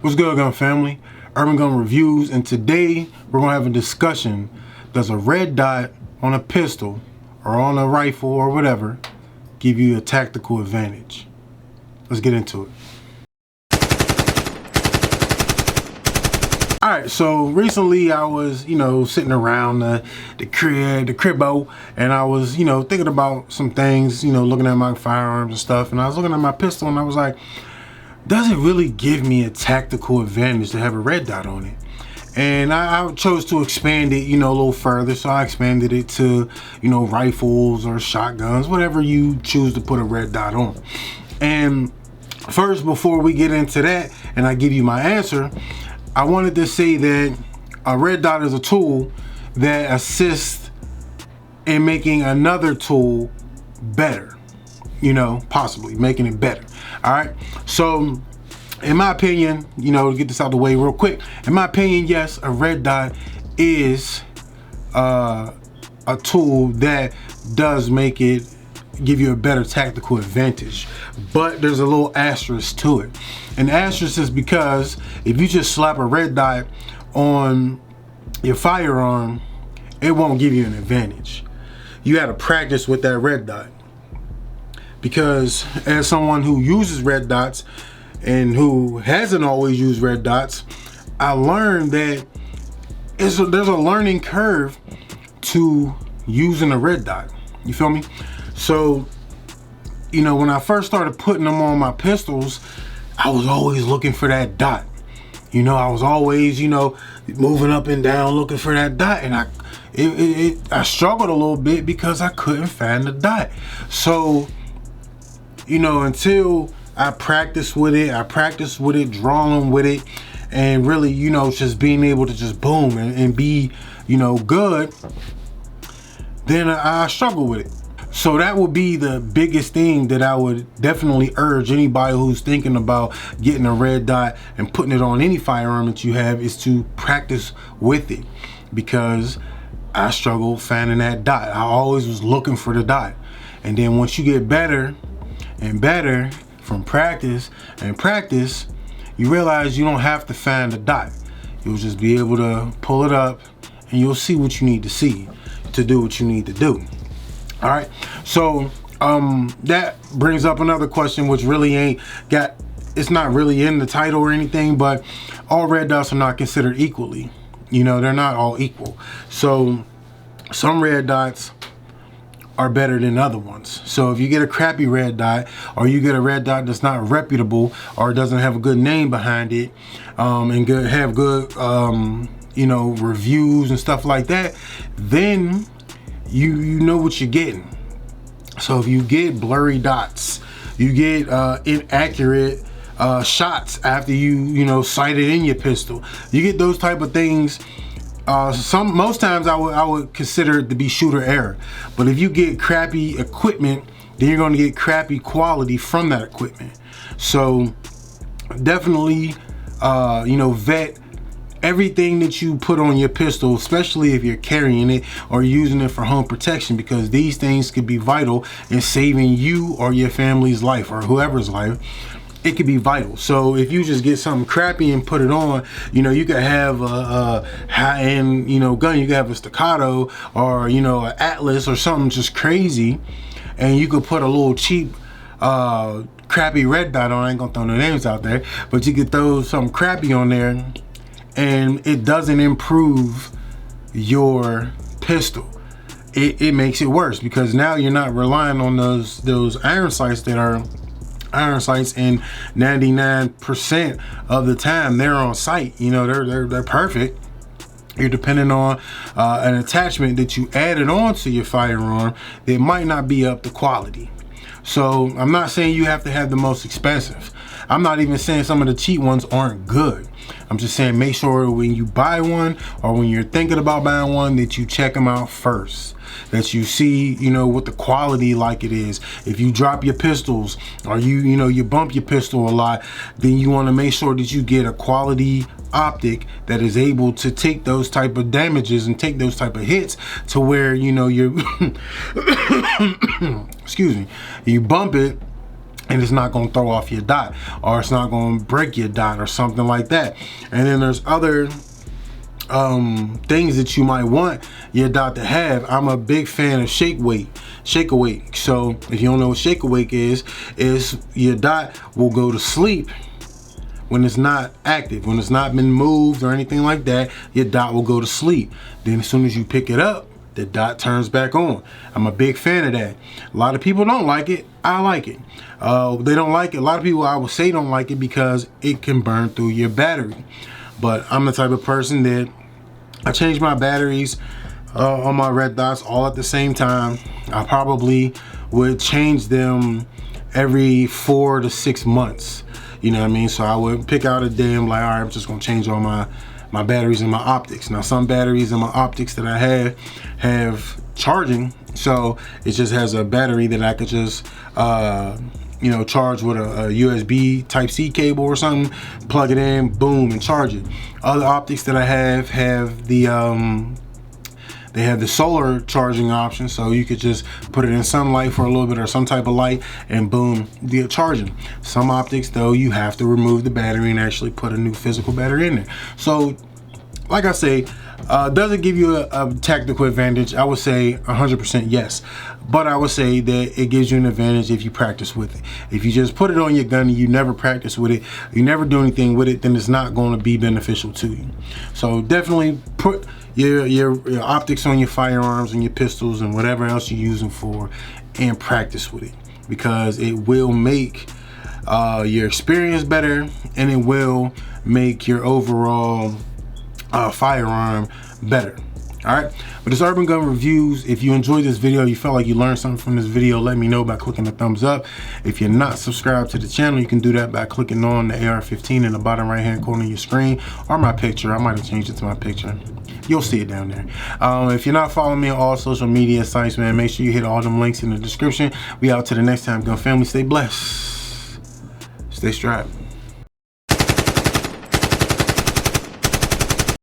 What's good, gun family? Urban Gun Reviews, and today we're gonna have a discussion. Does a red dot on a pistol or on a rifle or whatever give you a tactical advantage? Let's get into it. All right, so recently I was, sitting around the cribbo, and I was, thinking about some things, looking at my firearms and stuff, and I was looking at my pistol, and I was like, does it really give me a tactical advantage to have a red dot on it? And I chose to expand it, a little further. So I expanded it to, rifles or shotguns, whatever you choose to put a red dot on. And first, before we get into that and I give you my answer, I wanted to say that a red dot is a tool that assists in making another tool better, possibly making it better. All right, so in my opinion, to get this out of the way real quick, in my opinion, yes, a red dot is a tool that does give you a better tactical advantage, but there's a little asterisk to it. And the asterisk is because if you just slap a red dot on your firearm, it won't give you an advantage. You got to practice with that red dot. Because as someone who uses red dots and who hasn't always used red dots, I learned that there's a learning curve to using a red dot. You feel me? So, when I first started putting them on my pistols, I was always looking for that dot. I was always, moving up and down looking for that dot, and I struggled a little bit because I couldn't find the dot. So, until I practiced with it, drawing with it, and really, just being able to just boom and be, good, then I struggle with it. So that would be the biggest thing that I would definitely urge anybody who's thinking about getting a red dot and putting it on any firearm that you have, is to practice with it, because I struggled finding that dot. I always was looking for the dot. And then once you get better and better from practice and practice, you realize you don't have to find a dot. You'll just be able to pull it up and you'll see what you need to see to do what you need to do. All right, so that brings up another question, which really it's not really in the title or anything, but all red dots are not considered equally. They're not all equal. So some red dots are better than other ones. So if you get a crappy red dot, or you get a red dot that's not reputable or doesn't have a good name behind it, and have good reviews and stuff like that, then you know what you're getting. So if you get blurry dots, you get inaccurate shots after you sight it in your pistol, you get those type of things. Most times I would consider it to be shooter error. But if you get crappy equipment, then you're going to get crappy quality from that equipment. So definitely, vet everything that you put on your pistol, especially if you're carrying it or using it for home protection, because these things could be vital in saving you or your family's life or whoever's life. It could be vital. So if you just get something crappy and put it on, you could have a high-end, gun. You could have a staccato or, an Atlas or something just crazy, and you could put a little cheap, crappy red dot on. I ain't gonna throw no names out there, but you could throw something crappy on there, and it doesn't improve your pistol. It makes it worse, because now you're not relying on those iron sights that are iron sights, and 99% of the time they're on sight. They're perfect. You're depending on an attachment that you added on to your firearm that might not be up to quality. So I'm not saying you have to have the most expensive. I'm not even saying some of the cheap ones aren't good. I'm just saying make sure when you buy one, or when you're thinking about buying one, that you check them out first, that you see what the quality like it is. If you drop your pistols, or you bump your pistol a lot, then you want to make sure that you get a quality optic that is able to take those type of damages and take those type of hits, to where you're excuse me, you bump it and it's not going to throw off your dot, or it's not going to break your dot or something like that. And then there's other things that you might want your dot to have. I'm a big fan of shake awake. So if you don't know what shake awake is your dot will go to sleep when it's not active, when it's not been moved or anything like that. Your dot will go to sleep. Then as soon as you pick it up, the dot turns back on. I'm a big fan of that. A lot of people don't like it. I like it. They don't like it. A lot of people, I would say, don't like it because it can burn through your battery. But I'm the type of person that I change my batteries on my red dots all at the same time. I probably would change them every 4 to 6 months. You know what I mean? So I would pick out a day and like, all right, I'm just gonna change all my batteries in my optics. Now some batteries in my optics that I have charging, so it just has a battery that I could just you know, charge with a USB Type-C cable or something, plug it in, boom, and charge it. Other optics that I have the they have the solar charging option, so you could just put it in sunlight for a little bit or some type of light, and boom, you're charging. Some optics though, you have to remove the battery and actually put a new physical battery in there. So like I say, does it give you a tactical advantage? I would say 100% yes. But I would say that it gives you an advantage if you practice with it. If you just put it on your gun and you never practice with it, you never do anything with it, then it's not going to be beneficial to you. So definitely put your optics on your firearms and your pistols and whatever else you use them for, and practice with it, because it will make your experience better, and it will make your overall firearm better. All right, but it's Urban Gun Reviews. If you enjoyed this video, you felt like you learned something from this video, let me know by clicking the thumbs up. If you're not subscribed to the channel, you can do that by clicking on the AR-15 in the bottom right hand corner of your screen, or my picture. I might have changed it to my picture. You'll see it down there. If you're not following me on all social media sites, man, make sure you hit all them links in the description. We out to the next time, gun family. Stay blessed, stay strapped.